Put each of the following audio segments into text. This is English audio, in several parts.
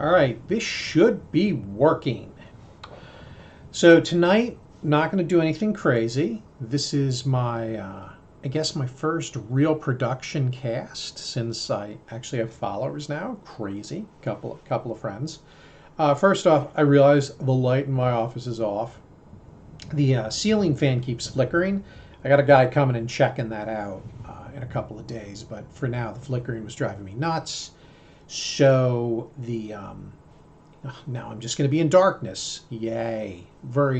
All right, this should be working. So tonight, not going to do anything crazy. This is my, I guess my first real production cast since I actually have followers now. Crazy, couple of friends. First off, I realize the light in my office is off. The ceiling fan keeps flickering. I got a guy coming and checking that out in a couple of days, but for now, the flickering was driving me nuts. So now I'm just going to be in darkness. Yay.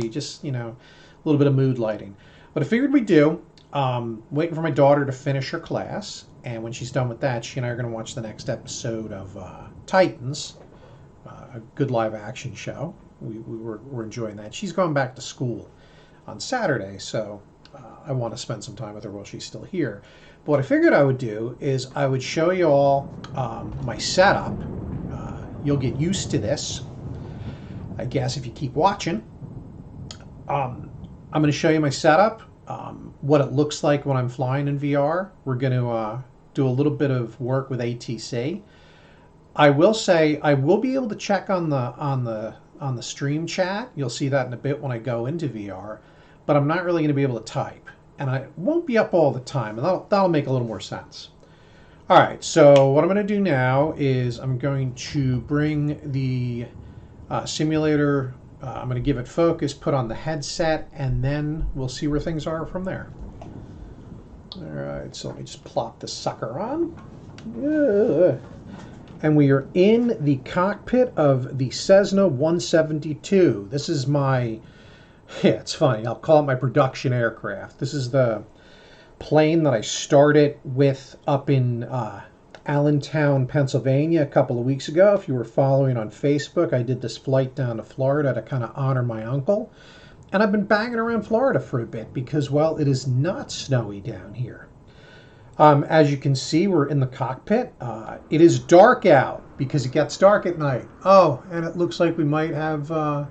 Just, a little bit of mood lighting. What I figured we'd do, waiting for my daughter to finish her class. And when she's done with that, she and I are going to watch the next episode of Titans, a good live action show. We're enjoying that. She's going back to school on Saturday, so I want to spend some time with her while she's still here. But what I figured I would do is I would show you all my setup. You'll get used to this, I guess, if you keep watching. I'm going to show you my setup, what it looks like when I'm flying in VR. We're going to do a little bit of work with ATC. I will say I will be able to check on the stream chat. You'll see that in a bit when I go into VR, but I'm not really going to be able to type, and I won't be up all the time, and that'll make a little more sense. All right, so what I'm going to do now is I'm going to bring the simulator, I'm going to give it focus, put on the headset, and then we'll see where things are from there. All right, so let me just plop the sucker on. And we are in the cockpit of the Cessna 172. This is it's funny, I'll call it my production aircraft. This is the plane that I started with up in Allentown, Pennsylvania a couple of weeks ago. If you were following on Facebook, I did this flight down to Florida to kind of honor my uncle. And I've been banging around Florida for a bit because, well, it is not snowy down here. As you can see, we're in the cockpit. It is dark out because it gets dark at night. Oh, and it looks like we might have some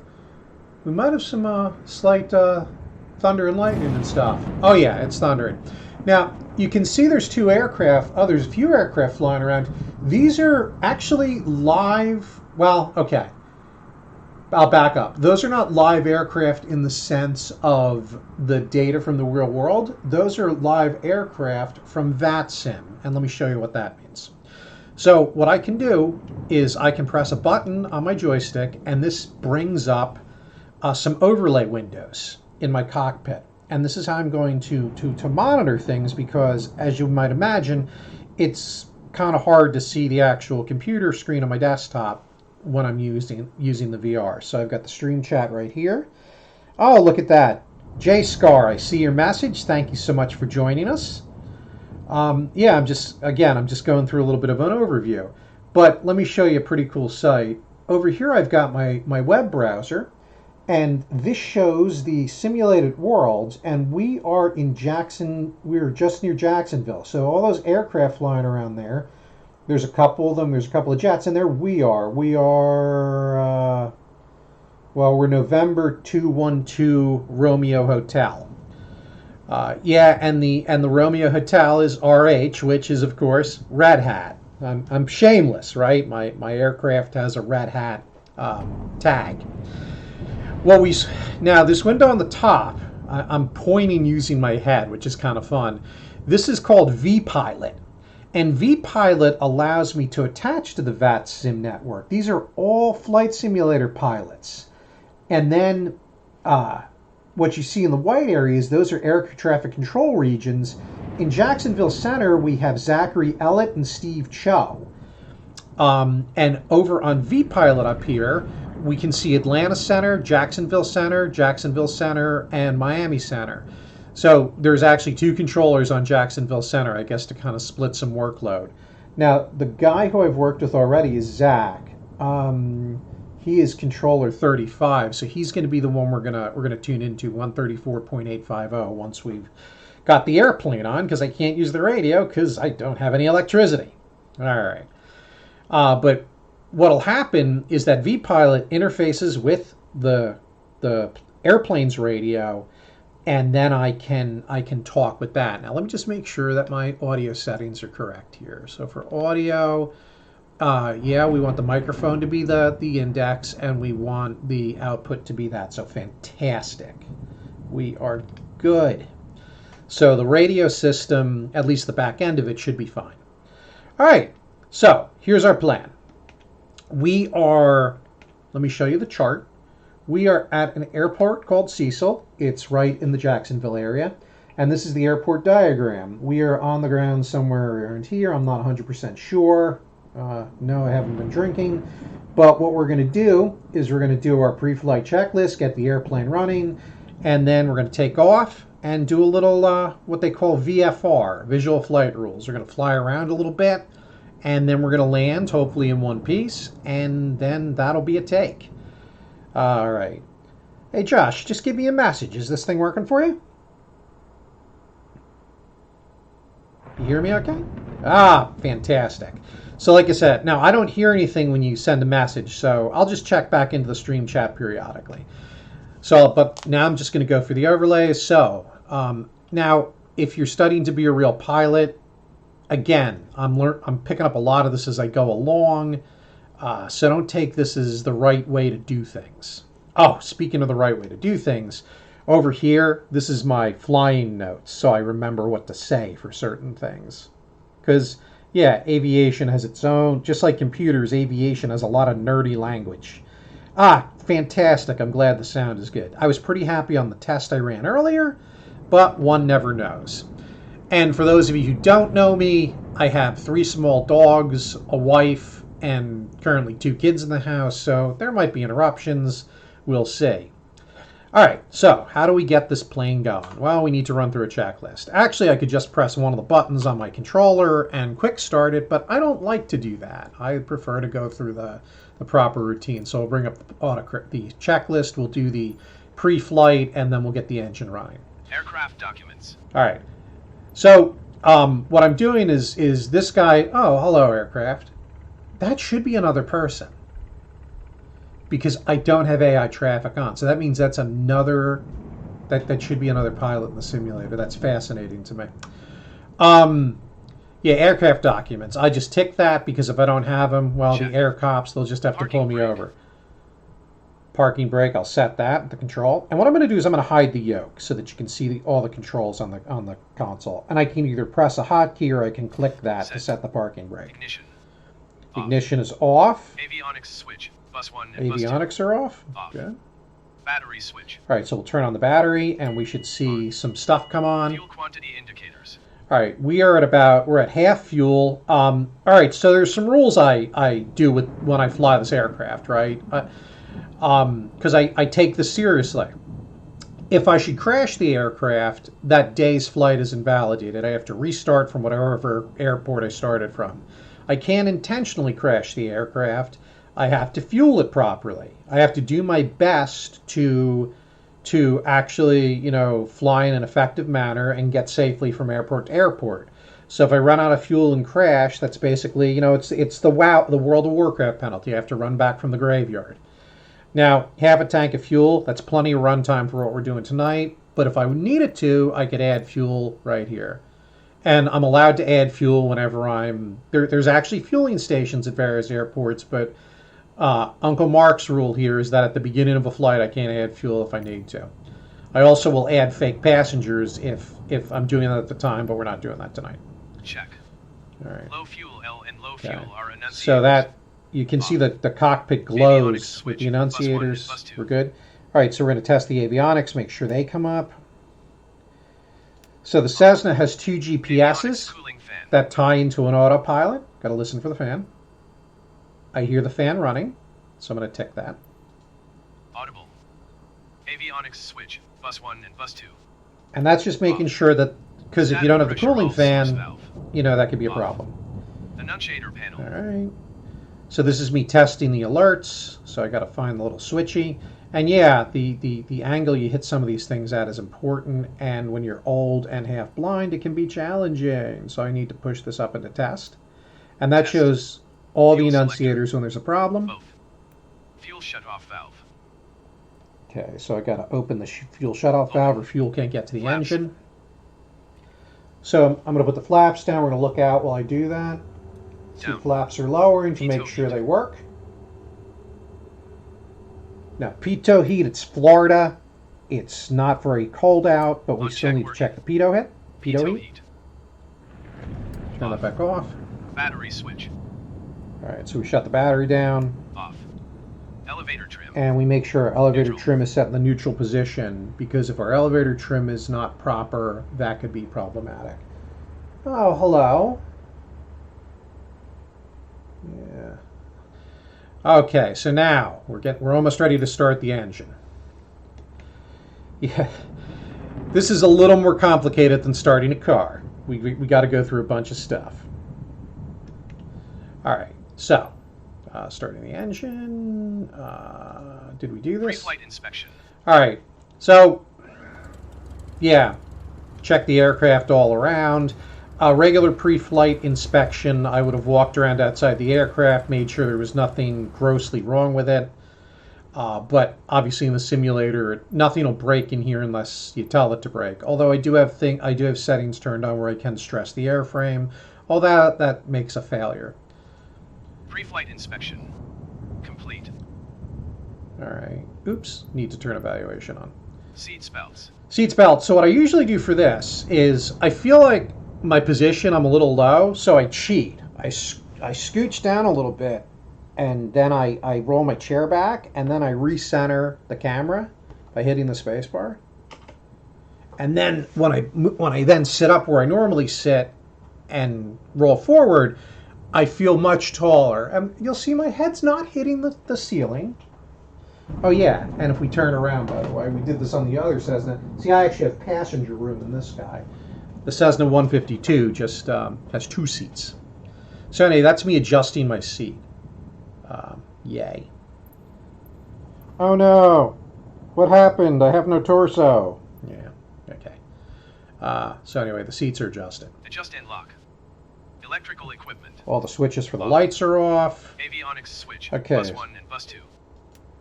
slight thunder and lightning and stuff. Oh yeah, it's thundering. Now, you can see there's two aircraft. Oh, there's a few aircraft flying around. These are actually live. Well, okay. I'll back up. Those are not live aircraft in the sense of the data from the real world. Those are live aircraft from VATSIM. And let me show you what that means. So what I can do is I can press a button on my joystick, and this brings up some overlay windows in my cockpit. And this is how I'm going to monitor things, because as you might imagine, it's kind of hard to see the actual computer screen on my desktop when I'm using the VR. So I've got the stream chat right here. Oh, look at that. J Scar, I see your message. Thank you so much for joining us. Yeah, I'm just going through a little bit of an overview. But let me show you a pretty cool site. Over here I've got my web browser. And this shows the simulated worlds, and we are just near Jacksonville. So all those aircraft flying around there, there's a couple of them, there's a couple of jets, and there we are. We're November 212 Romeo Hotel. And the Romeo Hotel is RH, which is, of course, Red Hat. I'm shameless, right? My aircraft has a Red Hat tag. Well, now this window on the top, I'm pointing using my head, which is kind of fun. This is called vPilot. And vPilot allows me to attach to the VATSIM network. These are all flight simulator pilots. And then what you see in the white areas, those are air traffic control regions. In Jacksonville Center, we have Zachary Ellett and Steve Cho. And over on vPilot up here, we can see Atlanta Center, Jacksonville Center, and Miami Center. So there's actually two controllers on Jacksonville Center, I guess, to kind of split some workload. Now, the guy who I've worked with already is Zach. He is controller 35, so he's going to be the one we're gonna tune into 134.850 once we've got the airplane on, because I can't use the radio because I don't have any electricity. All right, but what'll happen is that vPilot interfaces with the airplane's radio, and then I can talk with that. Now let me just make sure that my audio settings are correct here. So for audio, Yeah, we want the microphone to be the index, and we want the output to be that. So fantastic. We are good. So the radio system, at least the back end of it, should be fine. All right, so here's our plan. We are, let me show you the chart. We are at an airport called Cecil. It's right in the Jacksonville area. And this is the airport diagram. We are on the ground somewhere around here. I'm not 100% sure. No, I haven't been drinking. But what we're going to do is we're going to do our pre-flight checklist, get the airplane running, and then we're going to take off and do a little what they call VFR, visual flight rules. We're going to fly around a little bit, and then we're going to land, hopefully in one piece, and then that'll be a take. All right. Hey, Josh, just give me a message. Is this thing working for you? You hear me okay? Ah, fantastic. So like I said, now I don't hear anything when you send a message, so I'll just check back into the stream chat periodically. So, but now I'm just going to go through the overlays. So now, if you're studying to be a real pilot, again, I'm picking up a lot of this as I go along. So don't take this as the right way to do things. Oh, speaking of the right way to do things, over here, this is my flying notes, so I remember what to say for certain things. Because, yeah, aviation has its own, just like computers, aviation has a lot of nerdy language. Ah, fantastic. I'm glad the sound is good. I was pretty happy on the test I ran earlier, but one never knows. And for those of you who don't know me, I have 3 small dogs, a wife, and currently 2 kids in the house, so there might be interruptions. We'll see. All right, so how do we get this plane going? Well, we need to run through a checklist. Actually, I could just press one of the buttons on my controller and quick start it, but I don't like to do that. I prefer to go through the proper routine. So we'll bring up the checklist, we'll do the pre-flight, and then we'll get the engine running. Aircraft documents. All right. So what I'm doing is this guy, oh, hello, aircraft. That should be another person, because I don't have AI traffic on. So that means that's another, that should be another pilot in the simulator. That's fascinating to me. Yeah, aircraft documents. I just tick that because if I don't have them, well, the air cops, they'll just have to pull me over. Parking brake, I'll set that, the control. And what I'm going to do is I'm going to hide the yoke so that you can see all the controls on the console. And I can either press a hotkey or I can click that to set the parking brake. Ignition. Ignition is off. Avionics switch. Bus 1 and Avionics bus 2. are off. Off. Good. Battery switch. All right, so we'll turn on the battery and we should see some stuff come on. Fuel quantity indicators. All right, we're at half fuel. All right, so there's some rules I do with when I fly this aircraft, right? Because I take this seriously. If I should crash the aircraft, that day's flight is invalidated. I have to restart from whatever airport I started from. I can't intentionally crash the aircraft. I have to fuel it properly. I have to do my best to actually, fly in an effective manner and get safely from airport to airport. So if I run out of fuel and crash, that's basically, it's the World of Warcraft penalty. I have to run back from the graveyard. Now, half a tank of fuel, that's plenty of runtime for what we're doing tonight. But if I needed to, I could add fuel right here. And I'm allowed to add fuel whenever there's actually fueling stations at various airports, but Uncle Mark's rule here is that at the beginning of a flight, I can't add fuel if I need to. I also will add fake passengers if I'm doing that at the time, but we're not doing that tonight. Check. All right. Low fuel L and low fuel are enunciators. So that you can see that the cockpit glows with the enunciators. We're good. All right, so we're going to test the avionics, make sure they come up. So the Cessna has 2 GPSs that tie into an autopilot. Got to listen for the fan. I hear the fan running, so I'm going to tick that. Audible. Avionics switch. Bus 1 and bus 2. And that's just making sure that, because if you don't have the cooling fan, that could be a problem. Annunciator panel. All right. So this is me testing the alerts. So I got to find the little switchy. And yeah, the angle you hit some of these things at is important. And when you're old and half blind, it can be challenging. So I need to push this up into test. And that shows all the enunciators when there's a problem. Both. Fuel shutoff valve. Okay, so I got to open the fuel shutoff valve or fuel can't get to the engine. So I'm going to put the flaps down. We're going to look out while I do that. Seat Down. flaps are lowering to make Pitot sure heat. they work. Now, pitot heat, it's Florida. It's not very cold out, but we On still check need to working. check the pitot heat. Pitot Pitot heat. heat. Turn that Off. back off. Battery switch. All right, so we shut the battery down, Off. Elevator trim. and we make sure our elevator Neutral. trim is set in the neutral position, because if our elevator trim is not proper, that could be problematic. Oh, hello. Yeah. Okay, so now we're almost ready to start the engine. Yeah, this is a little more complicated than starting a car. We got to go through a bunch of stuff. All right, so starting the engine. Did we do this? Pre-flight inspection. All right, so yeah, check the aircraft all around. Regular pre-flight inspection, I would have walked around outside the aircraft, made sure there was nothing grossly wrong with it. But obviously in the simulator, nothing will break in here unless you tell it to break. Although I do have settings turned on where I can stress the airframe. All that makes a failure. Pre-flight inspection. Complete. All right. Oops. Need to turn evaluation on. Seat belts. Seats belt. So what I usually do for this is I feel like my position, I'm a little low, so I cheat. I scooch down a little bit, and then I roll my chair back, and then I recenter the camera by hitting the space bar. And then when I then sit up where I normally sit and roll forward, I feel much taller. And you'll see my head's not hitting the ceiling. Oh yeah, and if we turn around, by the way, we did this on the other Cessna. See, I actually have passenger room in this guy. The Cessna 152 just has 2 seats. So anyway, that's me adjusting my seat. Yay. Oh no, what happened? I have no torso. Yeah, okay. So anyway, the seats are adjusted. Adjust and lock. Electrical equipment. All the switches for the lights are off. Avionics switch. Okay. Bus 1 and bus 2.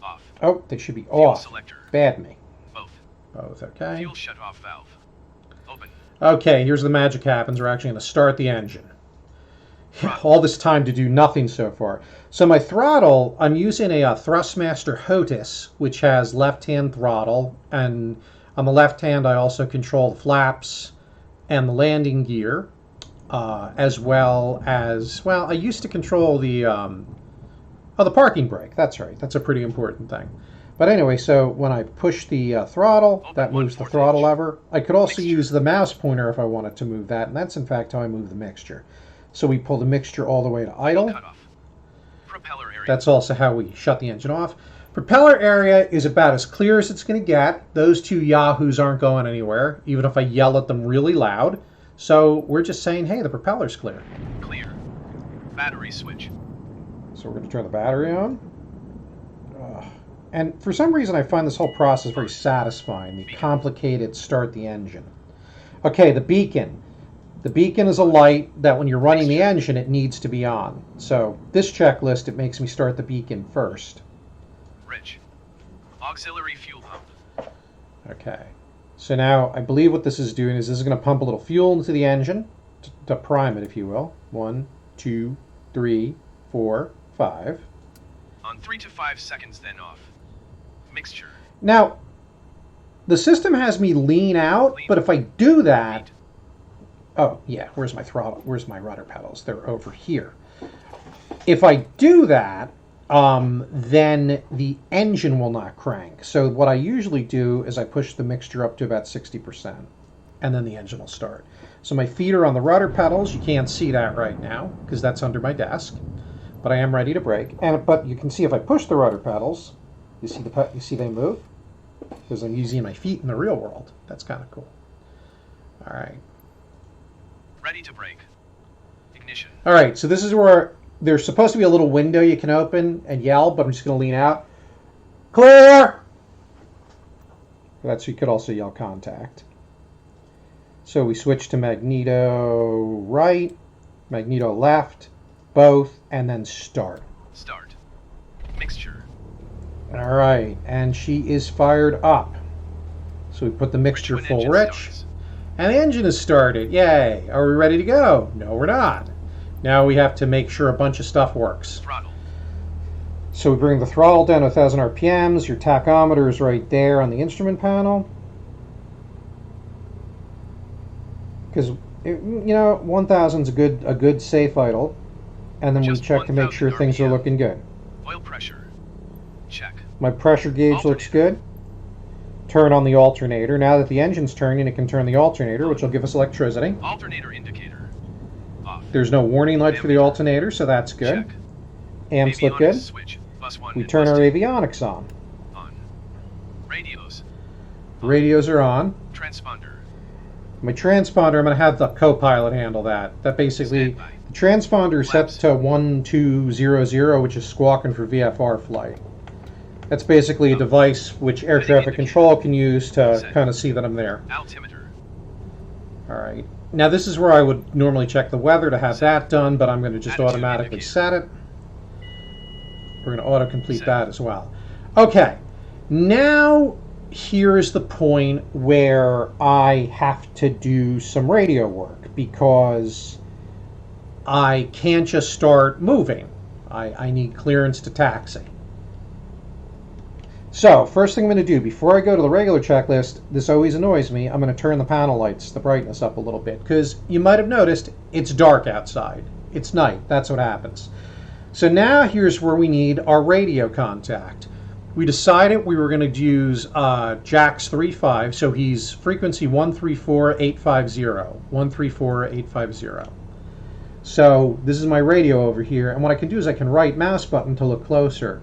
Off. Oh, they should be Fuel off. selector. Bad me. Both. Both, okay. Fuel shut-off valve. Open. Okay, here's the magic happens. We're actually going to start the engine. All this time to do nothing so far. So my throttle, I'm using a Thrustmaster HOTUS, which has left-hand throttle, and on the left hand I also control the flaps and the landing gear, as well as, well, I used to control the parking brake. That's right. That's a pretty important thing. But anyway, so when I push the throttle, that moves the throttle lever. I could also use the mouse pointer if I wanted to move that, and that's in fact how I move the mixture. So we pull the mixture all the way to idle. Propeller area. That's also how we shut the engine off. Propeller area is about as clear as it's going to get. Those 2 yahoos aren't going anywhere, even if I yell at them really loud. So we're just saying, hey, the propeller's clear. Clear. Battery switch. So we're going to turn the battery on. And for some reason, I find this whole process very satisfying, the complicated start the engine. Okay, the beacon. The beacon is a light that when you're running the engine, it needs to be on. So this checklist, it makes me start the beacon first. Rich. Auxiliary fuel pump. Okay. So now I believe what this is doing is this is going to pump a little fuel into the engine to prime it, if you will. 1, 2, 3, 4, 5. On 3 to 5 seconds, then off. Mixture. Now, the system has me lean out, but if I do that... Oh, yeah, where's my throttle? Where's my rudder pedals? They're over here. If I do that, then the engine will not crank. So what I usually do is I push the mixture up to about 60%, and then the engine will start. So my feet are on the rudder pedals. You can't see that right now because that's under my desk, but I am ready to brake. But you can see if I push the rudder pedals, you see they move because I'm using my feet in the real world. That's kind of cool. All right. Ready to brake. Ignition. All right, so this is where there's supposed to be a little window you can open and yell, but I'm just going to lean out. Clear! That's, you could also yell contact. So we switch to magneto right, magneto left, both, and then start. Start. Mixture. All right, and she is fired up. So we put the mixture Rich when full engine rich. starts. And the engine is started. Yay. Are we ready to go? No, we're not. Now we have to make sure a bunch of stuff works. Throttle. So we bring the throttle down to 1,000 RPMs. Your tachometer is right there on the instrument panel. Because, 1,000 is a good safe idle. And then Just we check to make 1,000 sure things are RPM. looking good. Oil pressure. Check. My pressure gauge looks good. Turn on the alternator. Now that the engine's turning, it can turn the alternator, which will give us electricity. Alternator indicator. Off. There's no warning light for the alternator, so that's good. Check. Amps look Avionics good. switch. Bus 1 We and turn bus our 2 avionics on. on. Radios. Radios are on. Transponder. My transponder, I'm going to have the co-pilot handle that. That basically, Standby. the transponder is set Flaps. to 1200, which is squawking for VFR flight. That's basically a device which air traffic control can use to kind of see that I'm there. Altimeter. All right. Now this is where I would normally check the weather to have that done, but I'm going to just Attitude automatically indicator. set it. We're going to auto-complete Set. that as well. Okay. Now here's the point where I have to do some radio work because I can't just start moving. I need clearance to taxi. So, first thing I'm going to do, before I go to the regular checklist, this always annoys me, I'm going to turn the panel lights, the brightness up a little bit, because you might have noticed it's dark outside. It's night. That's what happens. So now here's where we need our radio contact. We decided we were going to use Jack's 3.5, so he's frequency 134850. 134850. So this is my radio over here, and what I can do is I can right mouse button to look closer.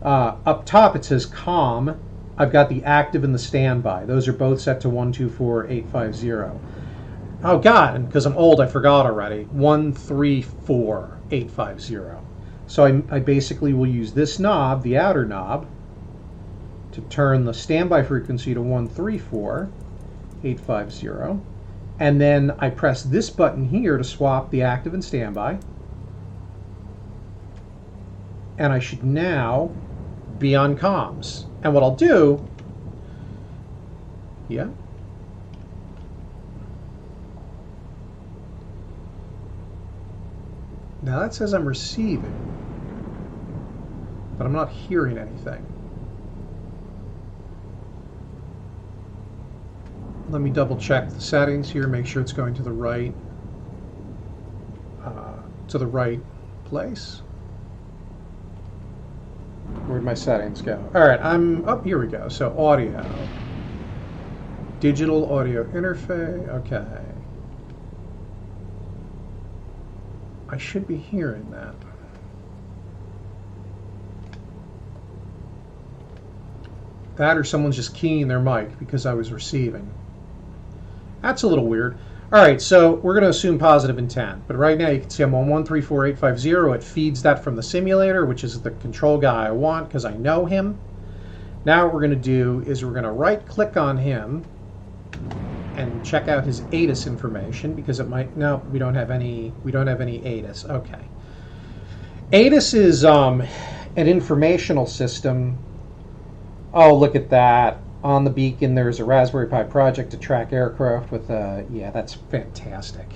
Up top it says COM. I've got the active and the standby. Those are both set to 124850. Oh God, and because I'm old I forgot already. 134850. So I basically will use this knob, the outer knob, to turn the standby frequency to 134850. And then I press this button here to swap the active and standby. And I should now be on comms. And what I'll do, yeah. Now that says I'm receiving, but I'm not hearing anything. Let me double check the settings here, make sure it's going to the right place. Where'd my settings go? All right, here we go. So audio, digital audio interface. Okay, I should be hearing that. That or someone's just keying their mic because I was receiving. That's a little weird. All right, so we're going to assume positive intent. But right now you can see I'm on 134850. It feeds that from the simulator, which is the control guy I want because I know him. Now what we're going to do is we're going to right-click on him and check out his ATIS information because it might. No, we don't have any ATIS. Okay. ATIS is an informational system. Oh, look at that. On the beacon, there's a Raspberry Pi project to track aircraft with yeah, that's fantastic.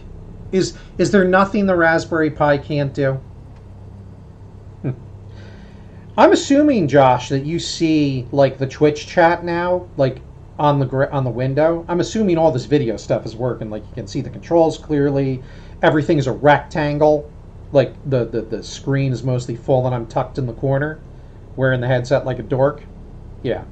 Is there nothing the Raspberry Pi can't do? I'm assuming, Josh, that you see like the Twitch chat now, like on the window. I'm assuming all this video stuff is working. Like you can see the controls clearly. Everything's a rectangle. Like the screen is mostly full and I'm tucked in the corner, wearing the headset like a dork. Yeah.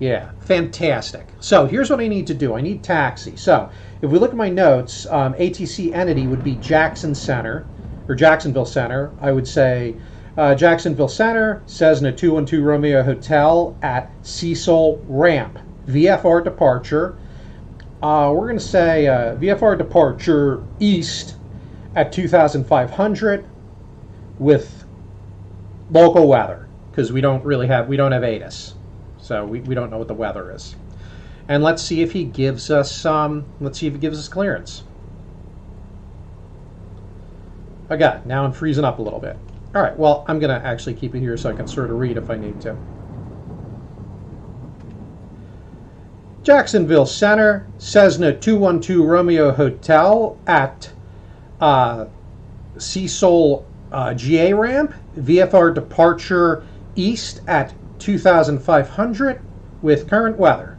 Yeah, fantastic. So here's what I need to do. I need taxi. So if we look at my notes, ATC entity would be Jackson Center, or Jacksonville Center. I would say Jacksonville Center, Cessna 212 Romeo Hotel at Cecil Ramp. VFR departure. We're going to say VFR departure east at 2,500 with local weather because we don't have ATIS. So we don't know what the weather is. And let's see if he gives us clearance. Okay, now I'm freezing up a little bit. All right, well, I'm going to actually keep it here so I can sort of read if I need to. Jacksonville Center, Cessna 212 Romeo Hotel at Cecil GA ramp, VFR departure east at 2,500 with current weather.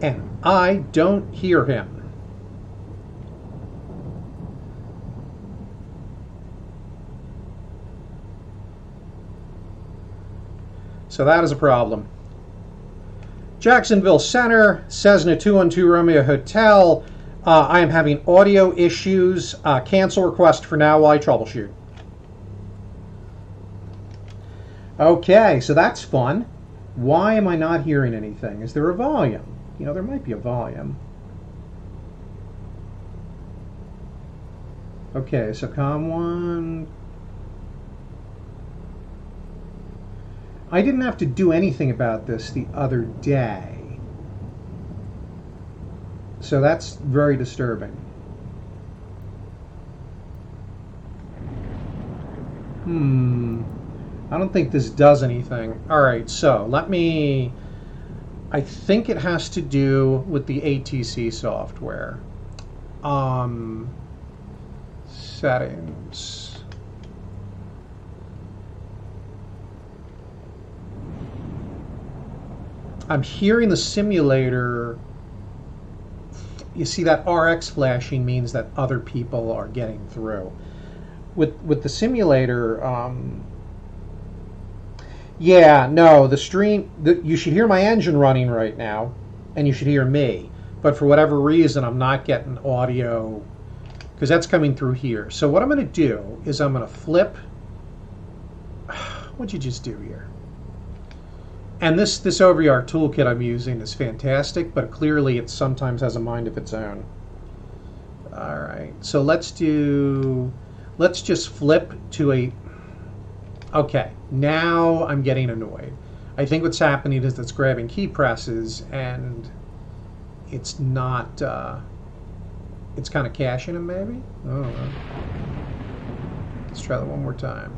And I don't hear him. So that is a problem. Jacksonville Center, Cessna 212 Romeo Hotel. I am having audio issues. Cancel request for now while I troubleshoot. Okay, so that's fun. Why am I not hearing anything? Is there a volume? You know, there might be a volume. Okay, so COM1. I didn't have to do anything about this the other day. So that's very disturbing. I don't think this does anything. All right, so let me... I think it has to do with the ATC software. Settings. I'm hearing the simulator. You see that RX flashing means that other people are getting through. With the simulator, yeah, no, the stream, you should hear my engine running right now, and you should hear me. But for whatever reason, I'm not getting audio, because that's coming through here. So what I'm going to do is I'm going to flip. What'd you just do here? And this OVR toolkit I'm using is fantastic, but clearly it sometimes has a mind of its own. All right, so let's just flip to a... Okay, now I'm getting annoyed. I think what's happening is it's grabbing key presses and it's not, it's kind of caching them maybe? I don't know. Let's try that one more time.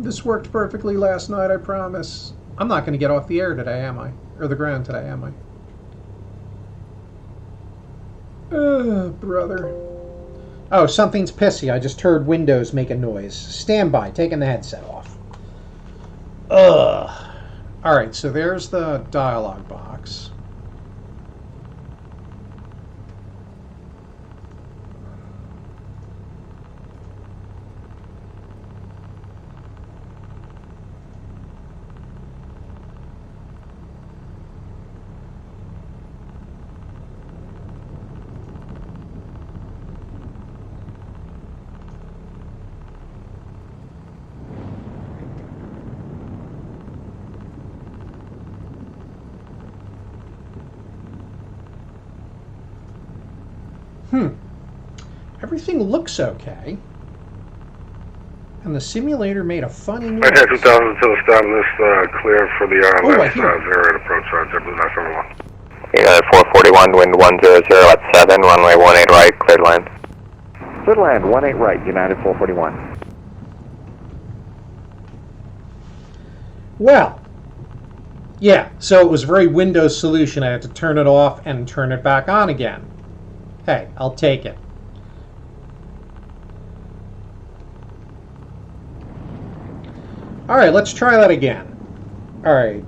This worked perfectly last night, I promise. I'm not going to get off the air today, am I? Or the ground today, am I? Brother. Oh, something's pissy. I just heard Windows make a noise. Stand by, taking the headset off. Ugh. All right, so there's the dialog box. Everything looks okay. And the simulator made a funny noise. Okay, 2000 to establish clear for the last zero at approach JetBlue 971. United 441, wind 100 at 7, runway 18 right, cleared land. Cleared land, 18 right, United 441. Well, yeah, so it was a very Windows solution. I had to turn it off and turn it back on again. Hey, I'll take it. All right, let's try that again. All right.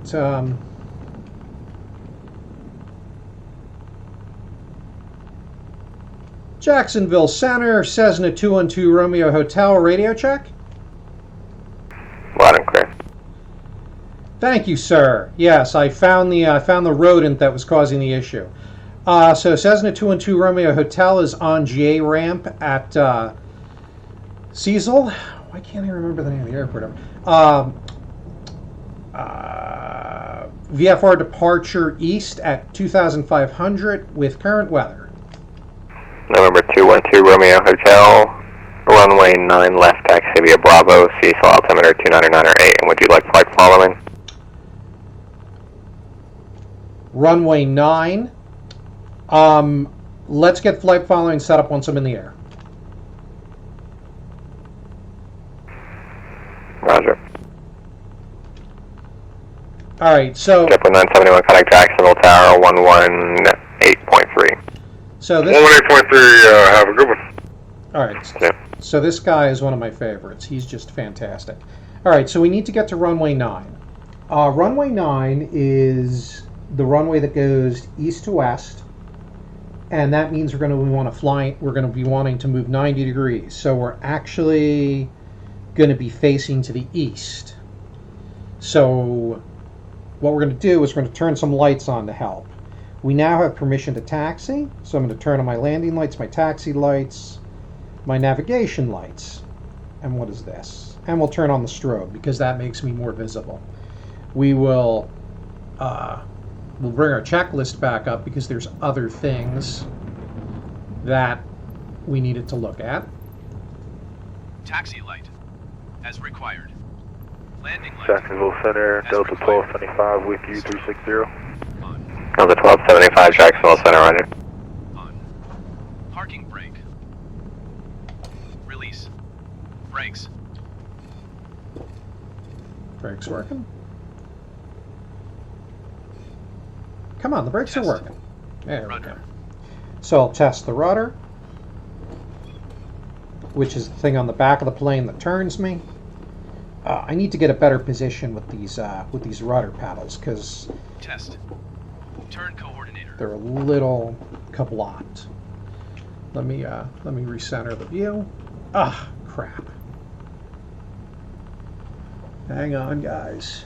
Jacksonville Center, Cessna 212 Romeo Hotel, radio check. Loud and clear. Thank you, sir. Yes, I found the rodent that was causing the issue. So Cessna 212 Romeo Hotel is on GA ramp at Cecil. Why can't I remember the name of the airport? VFR departure east at 2,500 with current weather. November 212 Romeo Hotel, runway 9 left, taxi via Bravo, Cecil altimeter 299.8, and would you like flight following? Runway 9. Let's get flight following set up once I'm in the air. Roger. All right, so JetBlue 971, contact Jacksonville Tower 118.3. so this 118.3, have a good one. all right. Yeah. So this guy is one of my favorites. He's just fantastic. All right, so we need to get to runway 9. Runway 9 is the runway that goes east to west, and that means we're going to be wanting to move 90 degrees. So we're actually going to be facing to the east. So what we're going to do is we're going to turn some lights on to help. We now have permission to taxi, so I'm going to turn on my landing lights, my taxi lights, my navigation lights. And what is this? And we'll turn on the strobe because that makes me more visible. We will we'll bring our checklist back up because there's other things that we needed to look at. Taxi light, as required. Landing light. Jacksonville Center, as Delta required. 1275 with you, 360. On. Delta 1275, Jacksonville Center, roger. On. Parking brake. Release. Brakes. Brakes working? Come on, the brakes are Test. working. There we Rudder. go. So I'll test the rudder, which is the thing on the back of the plane that turns me. I need to get a better position with these rudder paddles because Test. Turn coordinator. they're a little kablopped. Let me recenter the view. Ah, crap. Hang on, guys.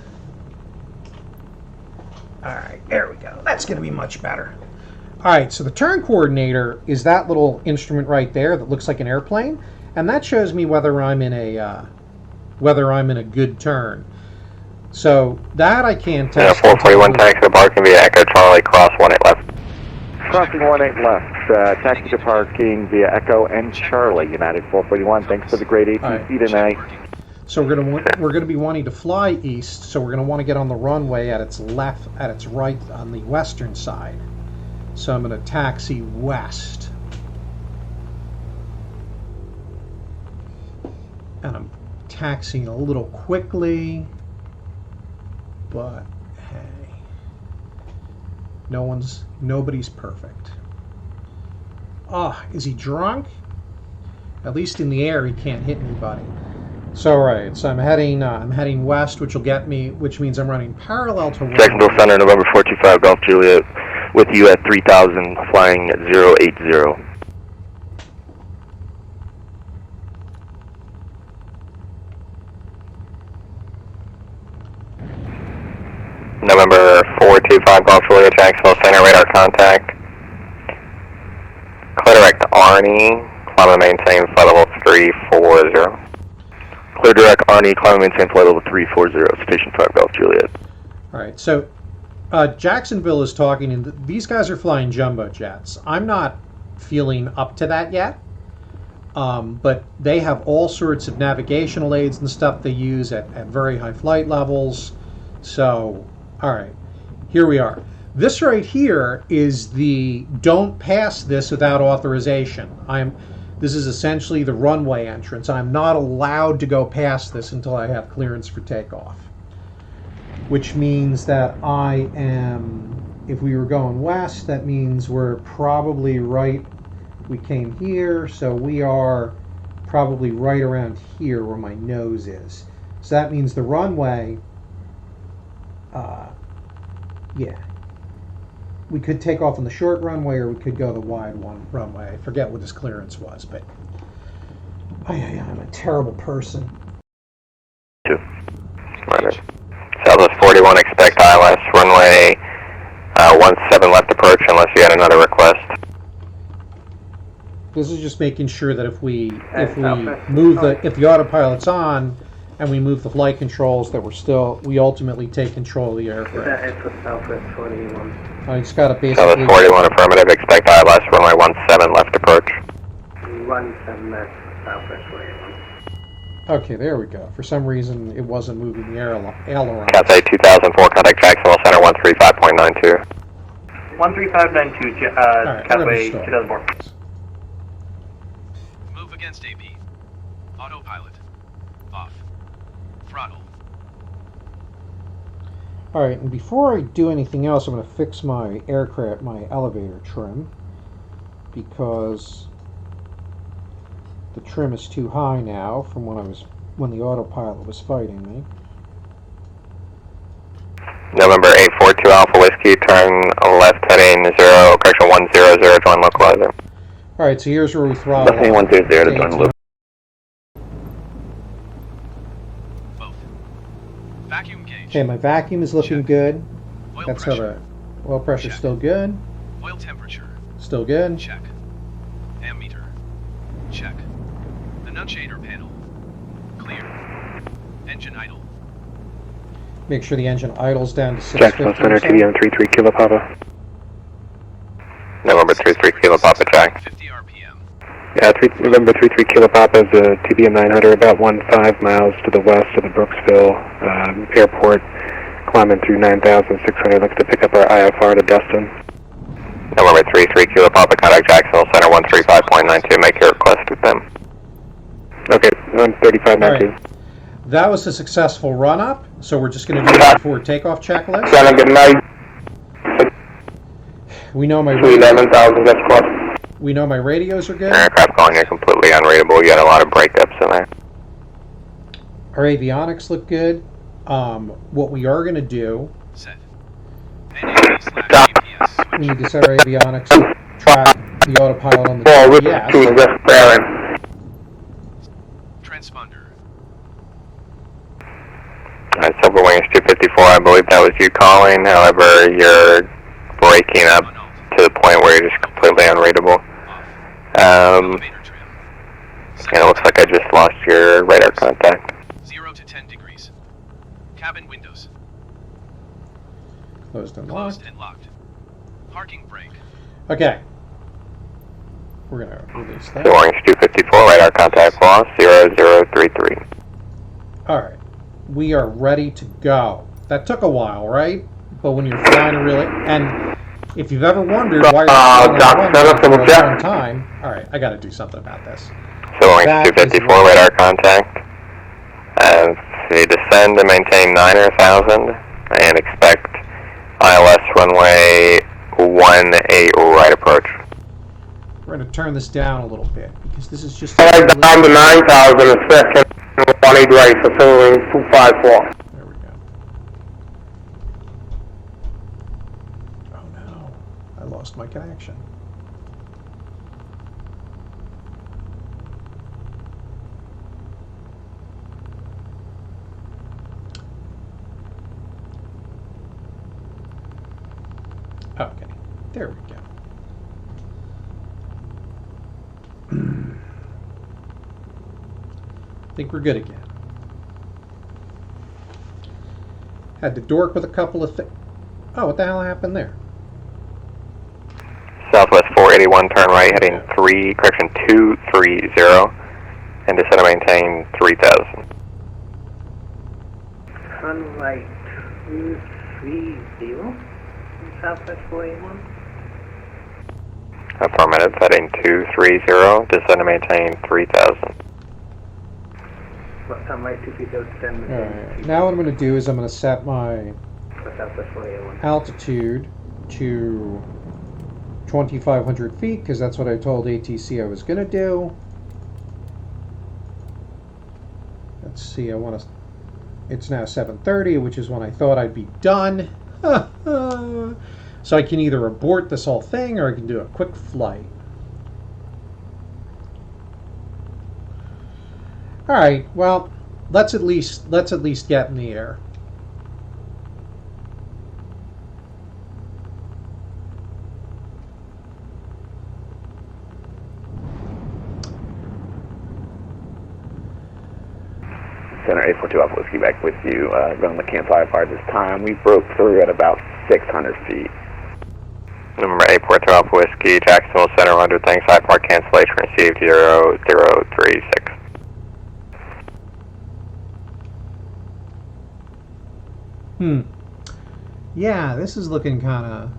All right, there we go. That's going to be much better. All right, so the turn coordinator is that little instrument right there that looks like an airplane, and that shows me whether I'm in a good turn. So that I can test. 441 taxi to parking via Echo Charlie, cross 18 left. Crossing 18 left, taxi to parking via Echo and Charlie, United 441. Thanks for the great ATC tonight. So we're gonna be wanting to fly east. So we're gonna want to get on the runway at its right on the western side. So I'm gonna taxi west, and I'm taxiing a little quickly, but hey, nobody's perfect. Ah, is he drunk? At least in the air, he can't hit anybody. So right, so I'm heading west, which means I'm running parallel to Jacksonville Center, November 425, Golf Juliet, with you at 3000, flying at 080. November 425, Golf Juliet, Jacksonville Center, radar contact. Clear direct Arnie, climb and maintain flight level 340. Clear direct Arnie, climb and maintain flight level 340, Station 5, Golf Juliet. All right, so Jacksonville is talking, and these guys are flying jumbo jets. I'm not feeling up to that yet, but they have all sorts of navigational aids and stuff they use at very high flight levels. So, all right, here we are. This right here is the don't pass this without authorization. This is essentially the runway entrance. I'm not allowed to go past this until I have clearance for takeoff. Which means that if we were going west, that means we're probably right, we came here, so we are probably right around here where my nose is. So that means the runway, yeah. We could take off on the short runway, or we could go the wide runway. I forget what his clearance was, but I'm a terrible person. 2. Right. Southwest 41, expect ILS, runway 17 left approach unless you had another request. This is just making sure that if the autopilot's on and we move the flight controls, that we ultimately take control of the aircraft. That for Southwest 41. I just gotta basically. Southwest 41, affirmative, expect ILS, runway 17 left approach. 17 left, Southwest 41. Okay, there we go. For some reason, it wasn't moving the aileron. Cathay 2004, contact Jacksonville Center 135.92. 13592, Alright, Cathay stop. 2004. Move against AP. Autopilot. Off. Throttle. Alright, and before I do anything else, I'm going to fix my aircraft, my elevator trim, because the trim is too high now from when the autopilot was fighting me. November 842 Alpha Whiskey, turn left heading 100, join localizer. Alright, so here's where we throttle. Heading 100 to join loop. Both. Vacuum gauge. Okay, my vacuum is looking good. Oil That's how pressure. the oil pressure's Check. still good. Oil temperature. Still good. Check. Ammeter. Check. Annunciator panel. Clear. Engine idle. Make sure the engine idles down to 650. Jackson Center, TDM 33 Kilo Papa. November 33 Kilo Papa, check. 50 RPM. Yeah, November 33 Kilo Papa is a TBM 900, about 15 miles to the west of the Brooksville airport, climbing through 9,600, looking to pick up our IFR to Destin. November 33 Kilo Papa, contact Jacksonville Center 135.92, make your request with them. Okay, 135.92. Right. That was a successful run-up, so we're just going to do that before takeoff checklist. Good night. We know my 11,000, that's close. we know my radios are good. Aircraft calling you completely unreadable, you got a lot of breakups in there. Our avionics look good. What we are going to do, Set. NAV/GPS we switch. need to set our avionics to track the autopilot on the GPS. West Barron. Transponder. Alright, Silver Wings 254, I believe that was you calling, however, you're breaking up to the point where you're just completely unreadable. Elevator trim. And it looks like I just lost your radar contact. 0 to 10 degrees. Cabin windows. Closed and Closed locked. and locked. Parking brake. Okay. We're going to release that. Silver Wings 254, radar contact lost 0033. Alright. We are ready to go. That took a while, right? But when you're flying a really... And if you've ever wondered why you're flying on a runway for a long time... Alright, I got to do something about this. Silver Wings That is 254, right. radar contact. See, descend and maintain 9,000 and expect ILS runway 18 right approach. We're going to turn this down a little bit because this is just... Down to 9,000 a second, 18 right for Silver Wings 254. There we go. Oh no, I lost my connection. Okay, there we go. I think we're good again. Had to dork with a couple of things. Oh, what the hell happened there? Southwest 481, turn right, heading 230, and descend and maintain 3,000. Runway 230. Southwest 481. Affirmative, heading 230, descend and maintain 3,000. Runway 230, descend Alright, now what I'm going to do is I'm going to set my for Southwest 481. altitude to 2,500 feet because that's what I told ATC I was going to do. Let's see, I want to... It's now 7:30, which is when I thought I'd be done. So I can either abort this whole thing or I can do a quick flight. All right, well, let's at least get in the air. Center 842 Alpha Whiskey back with you. Running the campfire part this time. We broke through at about 600 feet. Number 842 Alpha Whiskey, Jacksonville Center 100, thanks, high park cancellation received 0036. Yeah, this is looking kind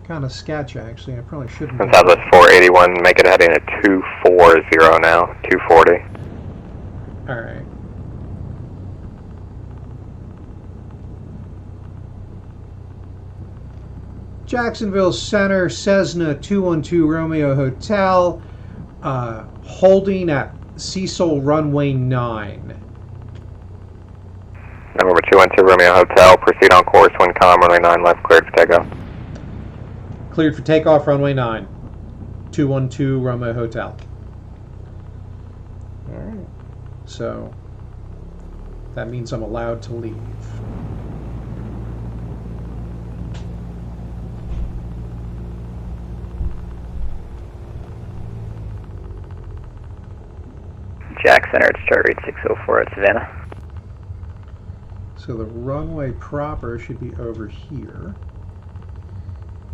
of sketchy actually. I probably shouldn't. From Southwest 481, make it heading at 240 now, 240. All right. Jacksonville Center, Cessna 212 Romeo Hotel, holding at Cecil Runway 9. Number 212 Romeo Hotel, proceed on course, wind calm, runway 9 left, cleared for takeoff. Cleared for takeoff, runway 9. 212 Romeo Hotel. Alright. So, that means I'm allowed to leave. Jack Center, it's chart rate 604 at Savannah. So the runway proper should be over here.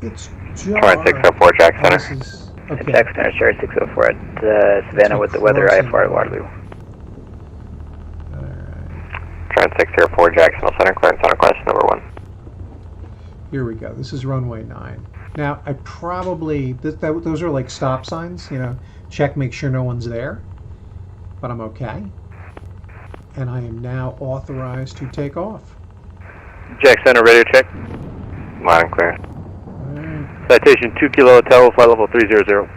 It's just... Alright, 604 Jack Center. This is, okay. Jack Center, chart 604 at Savannah with the weather IFR at Waterloo. Alright. Trent 604 Jacksonville Center, clearance on request, number 1. Here we go. This is runway 9. Now, I probably... those are like stop signs, you know. Check, make sure no one's there. But I'm okay. And I am now authorized to take off. Jack Center, radio check. Line and clear. Alright. Citation 2 Kilo Hotel, flight level 300.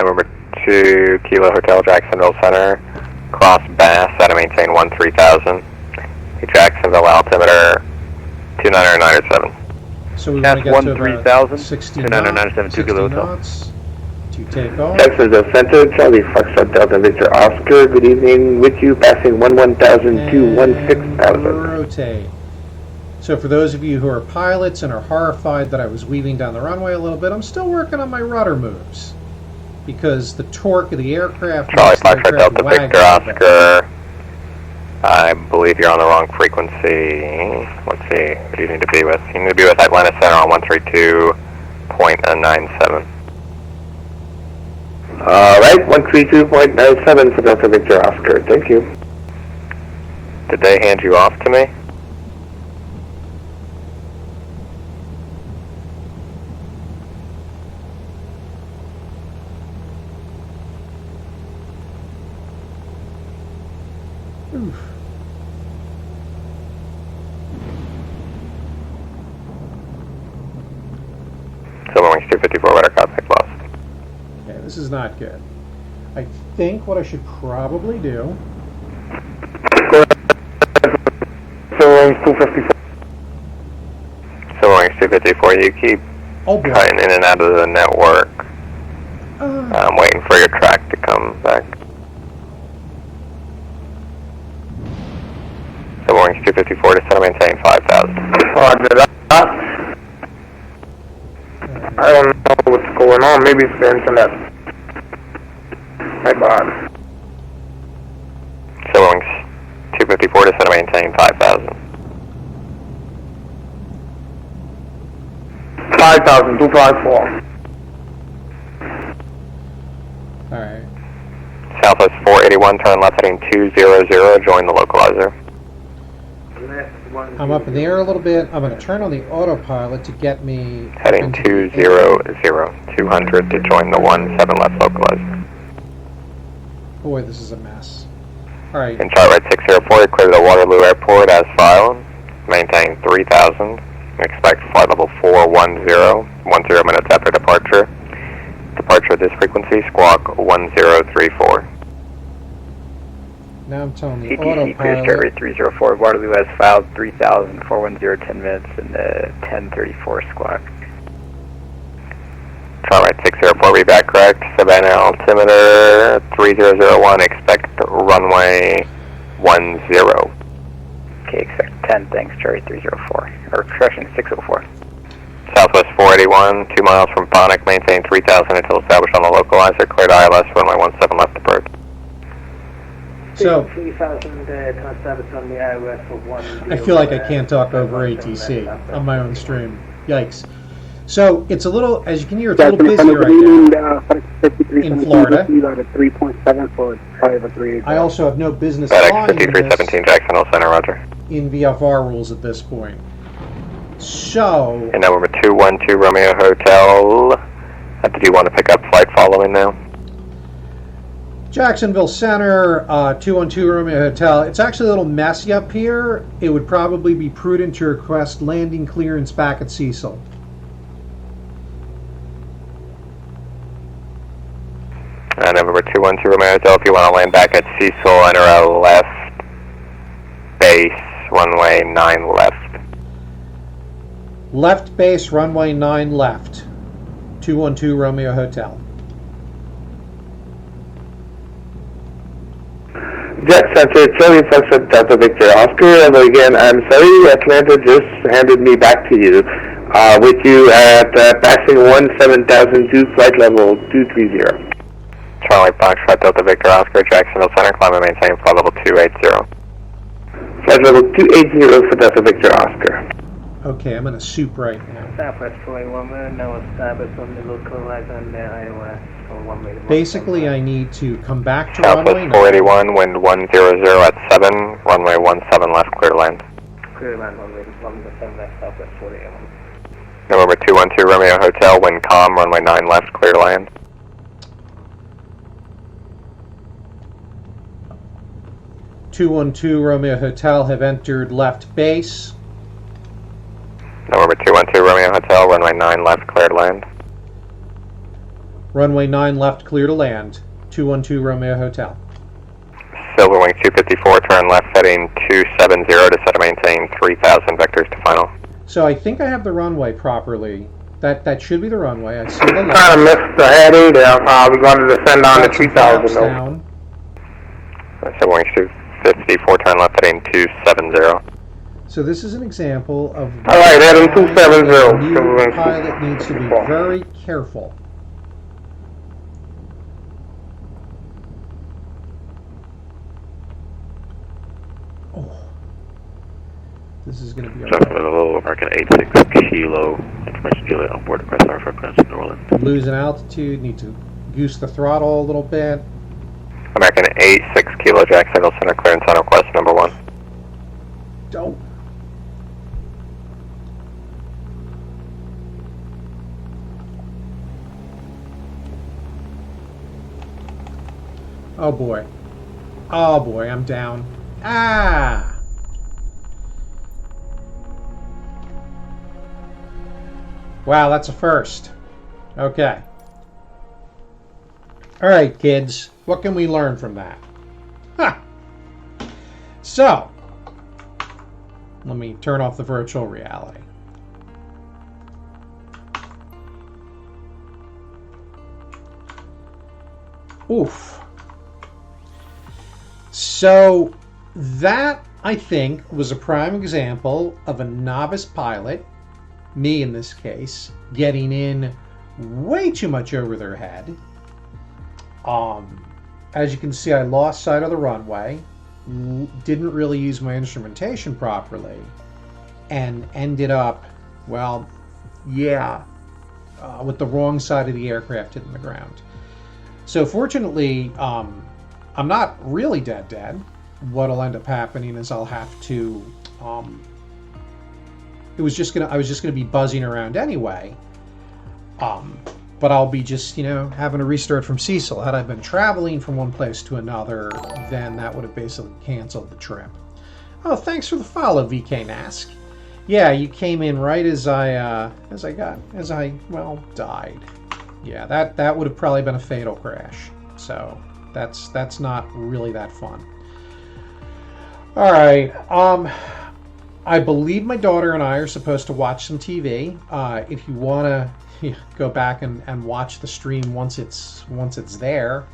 Number 2 Kilo Hotel, Jacksonville Center, cross Bass, out of maintain 13,000. Jacksonville altimeter 2997. So we want to get to about 60 2997, 2 Kilo Hotel. knots to take off. Jacksonville Center, Charlie Foxtrot Delta Victor Oscar, good evening, with you, passing 11,000 to 16,000. Rotate. So for those of you who are pilots and are horrified that I was weaving down the runway a little bit, I'm still working on my rudder moves. Because the torque of the aircraft... Charlie makes the Foxtrot aircraft Delta wag Victor a little bit. Oscar, I believe you're on the wrong frequency. Let's see, what do you need to be with? You need to be with Atlanta Center on 132.97. Alright, 132.97 for Delta Victor Oscar, thank you. Did they hand you off to me? Oof. Silver Wings 254, weather contact lost. Okay, this is not good. I think what I should probably do... Silver Wings 254. Silver Wings 254, you keep Oh boy. cutting in and out of the network. I'm waiting for your track to come back. Silver Wings 254 to center maintain 5,000. Roger that. I don't know what's going on, maybe it's the internet. My bad. Silver Wings 254 to center maintain 5,000. 5,000, 254. Alright. Southwest 481, turn left heading 200, join the localizer. I'm up in the air a little bit. I'm going to turn on the autopilot to get me... Heading into 200, 200 to join the 17 left localizer. Boy, this is a mess. Alright. In chart right 604, clear the Waterloo Airport as filed. Maintain 3,000. Expect flight level 410, 10 minutes after departure. Departure at this frequency, squawk 1034. Now I'm telling the CTC clears chart autopilot... rate 304, Waterloo has filed 3,000, 410, 10 minutes, and 1034 squawk. Chart right 604, read back correct. Savannah altimeter 3001, expect runway 10. Okay, expect 10, thanks, chart rate 304, or correction, 604. Southwest 481, 2 miles from Ponic, maintain 3,000 until established on the localizer. Cleared ILS, runway 17 left approach. So, 3,000 transtabits on the iOS for 1. I feel like I can't talk over ATC on my own stream. Yikes. So, it's a little, as you can hear, it's a little busy right now in Florida. I also have no business FedEx flying in 5317, Jacksonville Center, roger. in VFR rules at this point. So, And number 212 Romeo Hotel. Did you want to pick up flight following now? Jacksonville Center, 212 Romeo Hotel. It's actually a little messy up here. It would probably be prudent to request landing clearance back at Cecil. 212 Romeo Hotel, if you want to land back at Cecil, enter a left base, runway 9 left. Left base, runway 9 left. 212 Romeo Hotel. Jet Center, Charlie Foxtrot Delta Victor Oscar, and again, I'm sorry, Atlanta just handed me back to you. With you at passing 17,002, flight level 230. Charlie Foxtrot Delta Victor Oscar, Jacksonville Center, climb and maintain flight level 280. Flight level 280 for Delta Victor Oscar. Okay, I'm in a soup right now. Southwest 41, now establish on the localizer on the iOS for 1 minute. Basically, I need to come back to Southwest runway 481, wind 100 at 7, runway 17 left, clear to land. Clear land on the 17 left, Southwest 41. November 212 Romeo Hotel, wind calm, runway 9 left, clear to land. .212 Romeo Hotel have entered left base. November 212 Romeo Hotel, runway 9 left, clear to land. Runway 9 left, clear to land. 212 Romeo Hotel. Silver Wing 254, turn left heading 270 to set and maintain 3,000 vectors to final. So I think I have the runway properly. That should be the runway. I see the Kind of line. missed the heading there. We're going to descend on to 3,000. Down. Silver Wing 254, turn left heading 270. So this is an example of All right, heading why 270. a new pilot needs to be very careful. Oh, this is going to be a Level American 86 Kilo, information dealer on board the press for Prince New Orleans. losing altitude. Need to goose the throttle a little bit. American 86 Kilo, Jacksonville Center, clearance on request number 1. Don't. Oh boy. Oh boy, I'm down. Ah! Wow, that's a first. Okay. Alright, kids. What can we learn from that? Huh. So, let me turn off the virtual reality. Oof. So that, I think, was a prime example of a novice pilot, me in this case, getting in way too much over their head. As you can see, I lost sight of the runway, didn't really use my instrumentation properly, and ended up, well, yeah, with the wrong side of the aircraft hitting the ground. So fortunately, I'm not really dead. What'll end up happening is I'll have to, I was just gonna be buzzing around anyway. But I'll be just, having to restart from Cecil. Had I been traveling from one place to another, then that would have basically canceled the trip. Oh, thanks for the follow, VK Nask. Yeah, you came in right as I died. Yeah, that would have probably been a fatal crash. So that's not really that fun. All right. I believe my daughter and I are supposed to watch some TV. If you want to go back and watch the stream once it's there,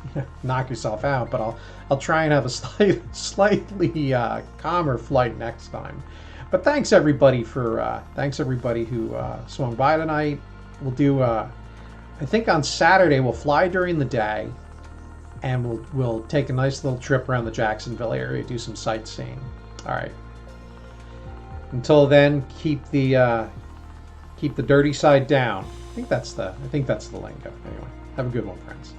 knock yourself out. But I'll try and have a slightly calmer flight next time. But thanks everybody who swung by tonight. We'll do. I think on Saturday we'll fly during the day, and we'll take a nice little trip around the Jacksonville area, do some sightseeing. All right. Until then, keep the dirty side down. I think that's the lingo. Anyway, have a good one, friends.